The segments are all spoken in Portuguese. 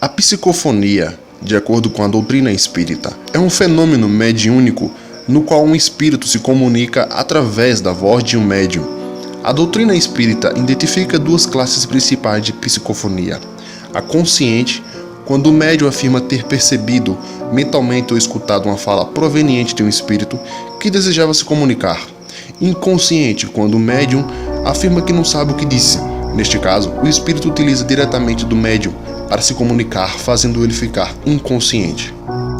A psicofonia, de acordo com a doutrina espírita, é um fenômeno mediúnico no qual um espírito se comunica através da voz de um médium. A doutrina espírita identifica duas classes principais de psicofonia: a consciente, quando o médium afirma ter percebido mentalmente ou escutado uma fala proveniente de um espírito que desejava se comunicar; inconsciente, quando o médium afirma que não sabe o que disse. Neste caso, o espírito utiliza diretamente do médium para se comunicar, fazendo ele ficar inconsciente.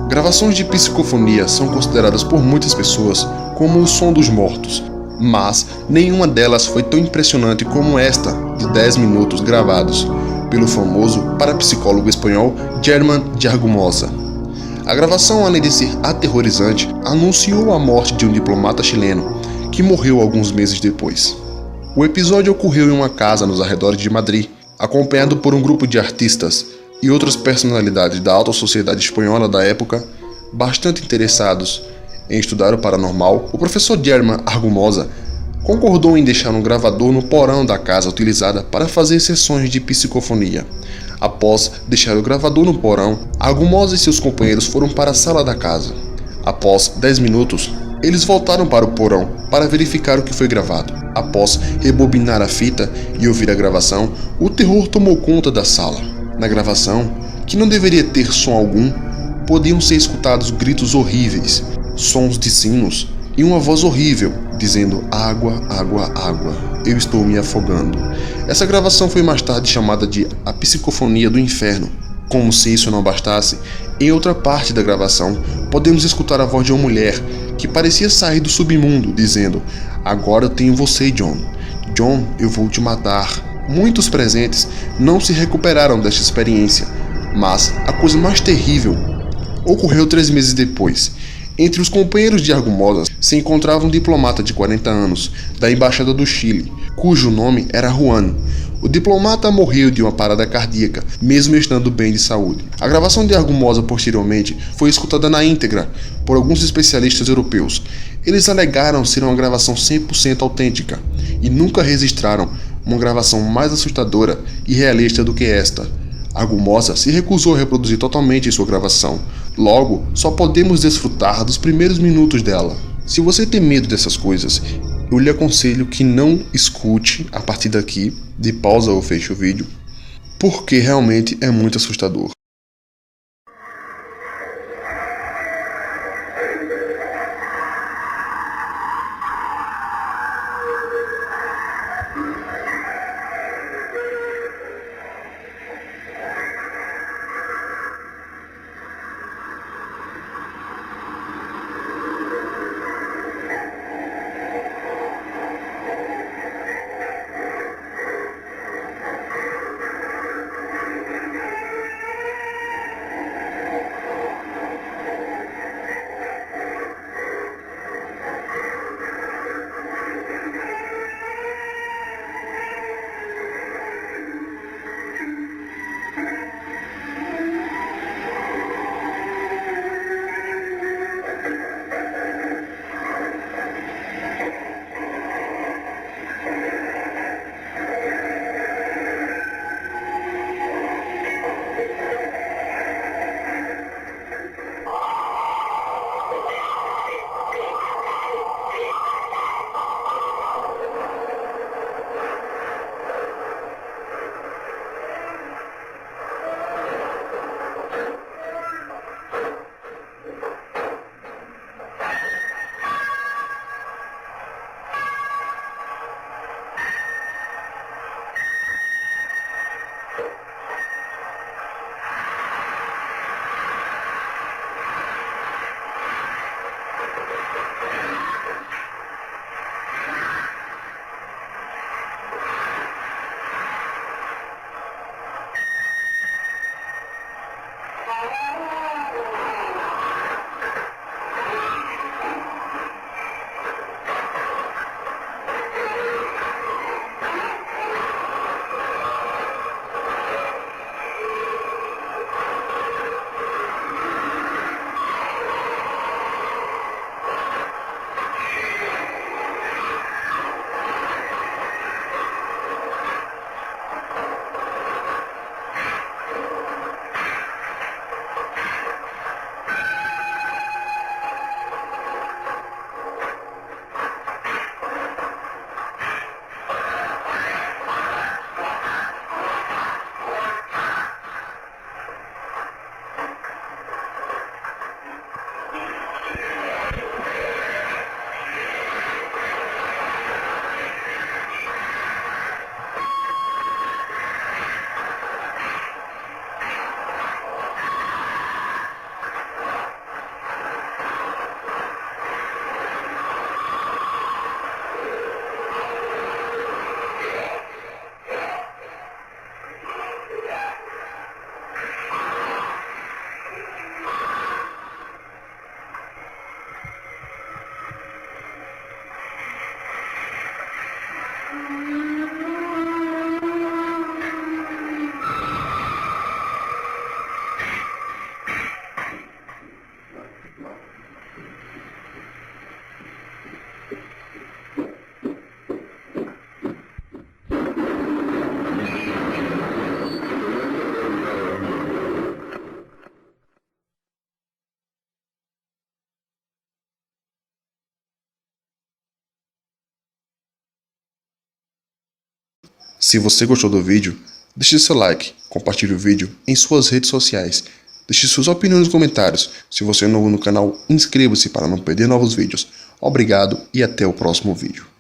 Gravações de psicofonia são consideradas por muitas pessoas como o som dos mortos, mas nenhuma delas foi tão impressionante como esta, de 10 minutos gravados pelo famoso parapsicólogo espanhol Germán de Argumosa. A gravação, além de ser aterrorizante, anunciou a morte de um diplomata chileno, que morreu alguns meses depois. O episódio ocorreu em uma casa nos arredores de Madrid, acompanhado por um grupo de artistas e outras personalidades da alta sociedade espanhola da época, bastante interessados em estudar o paranormal. O professor Germán Argumosa concordou em deixar um gravador no porão da casa utilizada para fazer sessões de psicofonia. Após deixar o gravador no porão, Argumosa e seus companheiros foram para a sala da casa. Após 10 minutos, eles voltaram para o porão para verificar o que foi gravado. Após rebobinar a fita e ouvir a gravação, o terror tomou conta da sala. Na gravação, que não deveria ter som algum, podiam ser escutados gritos horríveis, sons de sinos e uma voz horrível, dizendo: água, água, água, eu estou me afogando. Essa gravação foi mais tarde chamada de a psicofonia do inferno. Como se isso não bastasse, em outra parte da gravação, podemos escutar a voz de uma mulher que parecia sair do submundo, dizendo: agora eu tenho você, John. John, eu vou te matar. Muitos presentes não se recuperaram desta experiência, mas a coisa mais terrível ocorreu 3 meses depois. Entre os companheiros de Argumosa se encontrava um diplomata de 40 anos, da Embaixada do Chile, cujo nome era Juan. O diplomata morreu de uma parada cardíaca, mesmo estando bem de saúde. A gravação de Argumosa posteriormente foi escutada na íntegra por alguns especialistas europeus. Eles alegaram ser uma gravação 100% autêntica e nunca registraram uma gravação mais assustadora e realista do que esta. Argumosa se recusou a reproduzir totalmente sua gravação. Logo, só podemos desfrutar dos primeiros minutos dela. Se você tem medo dessas coisas, eu lhe aconselho que não escute a partir daqui, de pausa ou feche o vídeo, porque realmente é muito assustador. Se você gostou do vídeo, deixe seu like, compartilhe o vídeo em suas redes sociais, deixe suas opiniões nos comentários. Se você é novo no canal, inscreva-se para não perder novos vídeos. Obrigado e até o próximo vídeo.